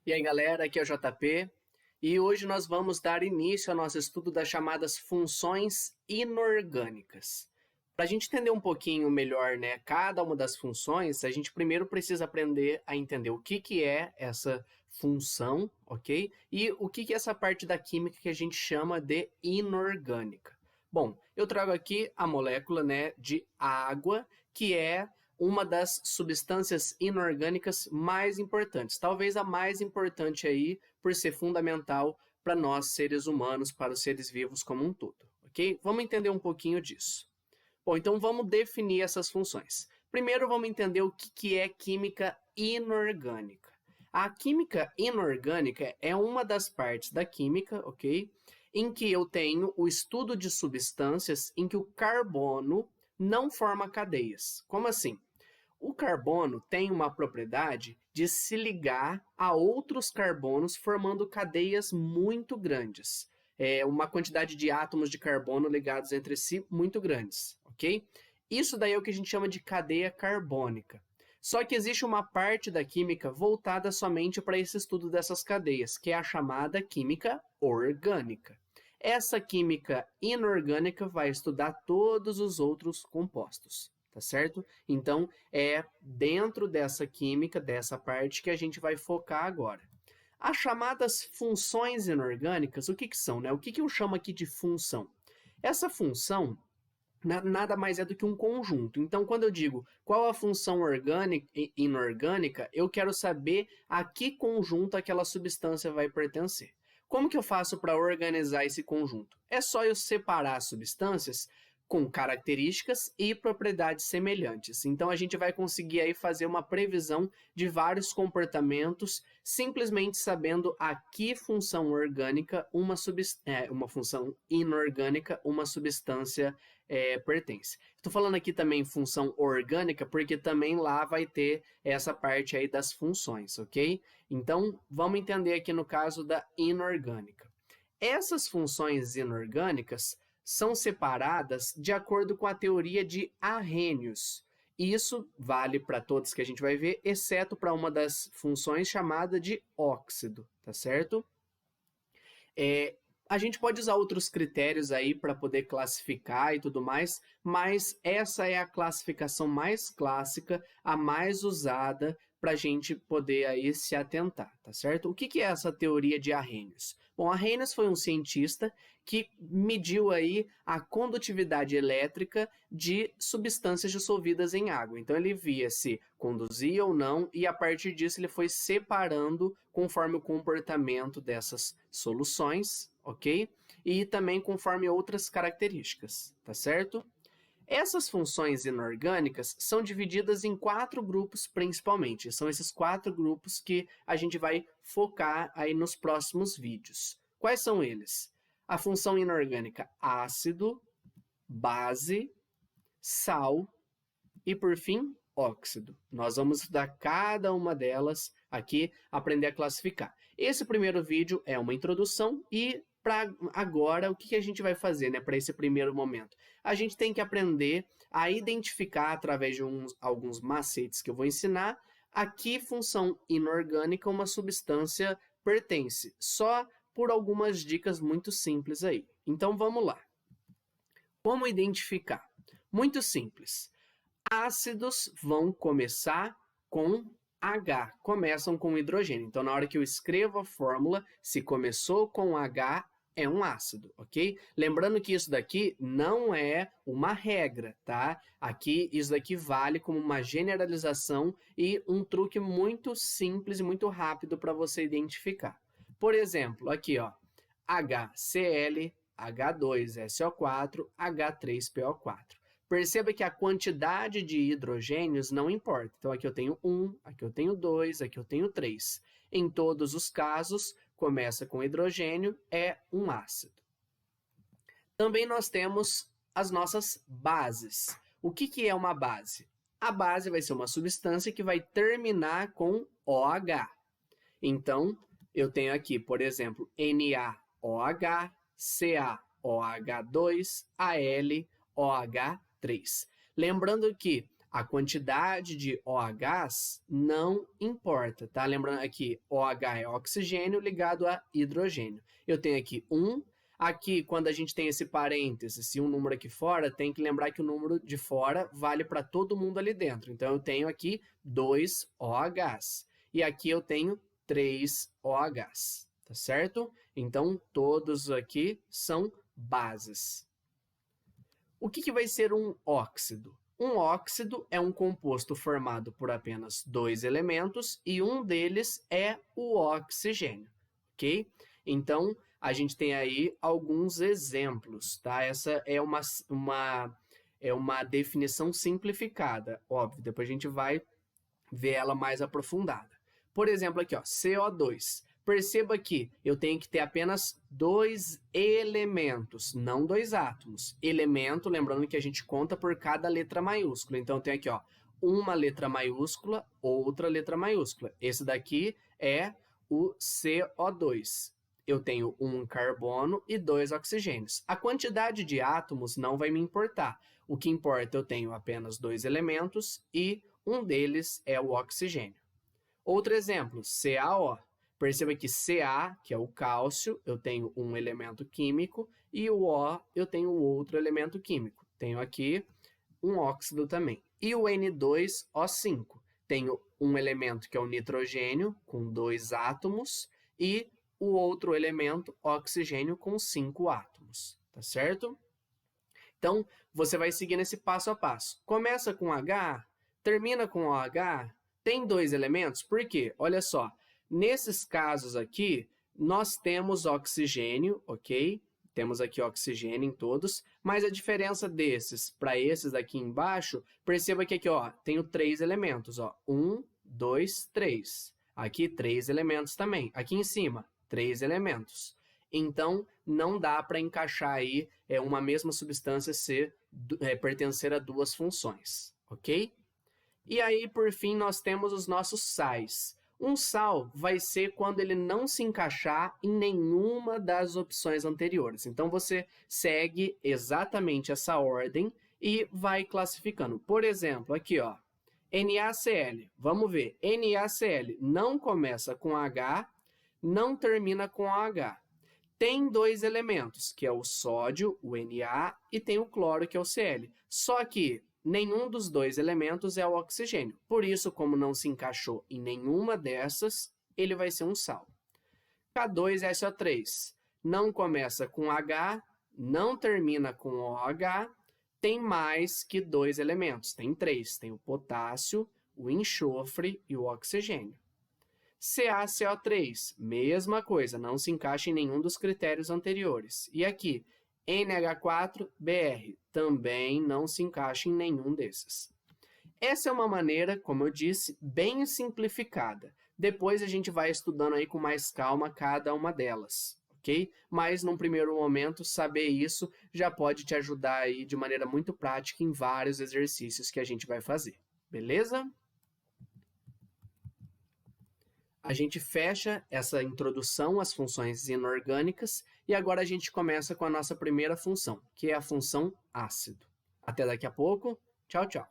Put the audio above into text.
E aí galera, aqui é o JP e hoje nós vamos dar início ao nosso estudo das chamadas funções inorgânicas. Para a gente entender um pouquinho melhor, cada uma das funções, a gente primeiro precisa aprender a entender o que é essa função, ok? E o que é essa parte da química que a gente chama de inorgânica. Bom, eu trago aqui a molécula de água, que é uma das substâncias inorgânicas mais importantes, talvez a mais importante aí por ser fundamental para nós seres humanos, para os seres vivos como um todo, ok? Vamos entender um pouquinho disso. Bom, então vamos definir essas funções. Primeiro vamos entender o que é química inorgânica. A química inorgânica é uma das partes da química, ok? Em que eu tenho o estudo de substâncias em que o carbono não forma cadeias. Como assim? O carbono tem uma propriedade de se ligar a outros carbonos formando cadeias muito grandes. É uma quantidade de átomos de carbono ligados entre si muito grandes, ok? Isso daí é o que a gente chama de cadeia carbônica. Só que existe uma parte da química voltada somente para esse estudo dessas cadeias, que é a chamada química orgânica. Essa química inorgânica vai estudar todos os outros compostos. Tá certo? Então, é dentro dessa química, dessa parte, que a gente vai focar agora. As chamadas funções inorgânicas, o que são? O que eu chamo aqui de função? Essa função nada mais é do que um conjunto. Então, quando eu digo qual a função orgânica e inorgânica, eu quero saber a que conjunto aquela substância vai pertencer. Como que eu faço para organizar esse conjunto? É só eu separar as substâncias com características e propriedades semelhantes. Então, a gente vai conseguir aí fazer uma previsão de vários comportamentos, simplesmente sabendo a que função orgânica uma função inorgânica, uma substância pertence. Estou falando aqui também função orgânica, porque também lá vai ter essa parte aí das funções, ok? Então, vamos entender aqui no caso da inorgânica. Essas funções inorgânicas são separadas de acordo com a teoria de Arrhenius. Isso vale para todos que a gente vai ver, exceto para uma das funções chamada de óxido, tá certo? A gente pode usar outros critérios aí para poder classificar e tudo mais, mas essa é a classificação mais clássica, a mais usada para a gente poder aí se atentar, tá certo? O que é essa teoria de Arrhenius? Bom, Arrhenius foi um cientista que mediu aí a condutividade elétrica de substâncias dissolvidas em água. Então ele via se conduzia ou não e a partir disso ele foi separando conforme o comportamento dessas soluções, ok? E também conforme outras características, tá certo? Essas funções inorgânicas são divididas em 4 grupos principalmente. São esses 4 grupos que a gente vai focar aí nos próximos vídeos. Quais são eles? A função inorgânica ácido, base, sal e, por fim, óxido. Nós vamos estudar cada uma delas aqui, aprender a classificar. Esse primeiro vídeo é uma introdução e para agora, o que a gente vai fazer para esse primeiro momento? A gente tem que aprender a identificar, através de alguns macetes que eu vou ensinar, a que função inorgânica uma substância pertence, só por algumas dicas muito simples aí. Então, vamos lá. Como identificar? Muito simples. Ácidos vão começar com H, começam com hidrogênio. Então, na hora que eu escrevo a fórmula, se começou com H, é um ácido, ok? Lembrando que isso daqui não é uma regra, tá? Aqui, isso daqui vale como uma generalização e um truque muito simples e muito rápido para você identificar. Por exemplo, aqui, ó, HCl, H2SO4, H3PO4. Perceba que a quantidade de hidrogênios não importa. Então, aqui eu tenho 1, aqui eu tenho 2, aqui eu tenho 3. Em todos os casos, começa com hidrogênio, é um ácido. Também nós temos as nossas bases. O que é uma base? A base vai ser uma substância que vai terminar com OH. Então, eu tenho aqui, por exemplo, NaOH, CaOH2, AlOH3. Lembrando que A quantidade de OHs não importa, tá? Lembrando aqui, OH é oxigênio ligado a hidrogênio. Eu tenho aqui 1. Aqui, quando a gente tem esse parênteses e um número aqui fora, tem que lembrar que o número de fora vale para todo mundo ali dentro. Então, eu tenho aqui 2 OHs. E aqui eu tenho 3 OHs, tá certo? Então, todos aqui são bases. O que vai ser um óxido? Um óxido é um composto formado por apenas 2 elementos e um deles é o oxigênio, ok? Então, a gente tem aí alguns exemplos, tá? Essa é uma definição simplificada, óbvio, depois a gente vai ver ela mais aprofundada. Por exemplo, aqui, ó, CO2. Perceba que eu tenho que ter apenas 2 elementos, não 2 átomos. Elemento, lembrando que a gente conta por cada letra maiúscula. Então, eu tenho aqui, ó, uma letra maiúscula, outra letra maiúscula. Esse daqui é o CO2. Eu tenho um carbono e 2 oxigênios. A quantidade de átomos não vai me importar. O que importa, eu tenho apenas 2 elementos e um deles é o oxigênio. Outro exemplo, CaO. Perceba que Ca, que é o cálcio, eu tenho um elemento químico, e o O, eu tenho outro elemento químico. Tenho aqui um óxido também. E o N2O5, tenho um elemento que é o nitrogênio, com 2 átomos, e o outro elemento, oxigênio, com 5 átomos, tá certo? Então, você vai seguir nesse passo a passo. Começa com H, termina com OH, tem 2 elementos, por quê? Olha só. Nesses casos aqui, nós temos oxigênio, ok? Temos aqui oxigênio em todos, mas a diferença desses para esses aqui embaixo, perceba que aqui, ó, tenho 3 elementos, ó. 1, 2, 3. Aqui, 3 elementos também. Aqui em cima, 3 elementos. Então, não dá para encaixar aí uma mesma substância pertencer a 2 funções, ok? E aí, por fim, nós temos os nossos sais. Um sal vai ser quando ele não se encaixar em nenhuma das opções anteriores. Então, você segue exatamente essa ordem e vai classificando. Por exemplo, aqui, ó, NaCl. Vamos ver. NaCl não começa com H, não termina com OH. Tem 2 elementos, que é o sódio, o Na, e tem o cloro, que é o Cl. Só que nenhum dos 2 elementos é o oxigênio. Por isso, como não se encaixou em nenhuma dessas, ele vai ser um sal. K2SO3 não começa com H, não termina com OH, tem mais que 2 elementos, tem 3. Tem o potássio, o enxofre e o oxigênio. CaCO3, mesma coisa, não se encaixa em nenhum dos critérios anteriores. E aqui, NH4Br, também não se encaixa em nenhum desses. Essa é uma maneira, como eu disse, bem simplificada. Depois a gente vai estudando aí com mais calma cada uma delas, ok? Mas, num primeiro momento, saber isso já pode te ajudar aí de maneira muito prática em vários exercícios que a gente vai fazer, beleza? A gente fecha essa introdução às funções inorgânicas e agora a gente começa com a nossa primeira função, que é a função ácido. Até daqui a pouco. Tchau, tchau.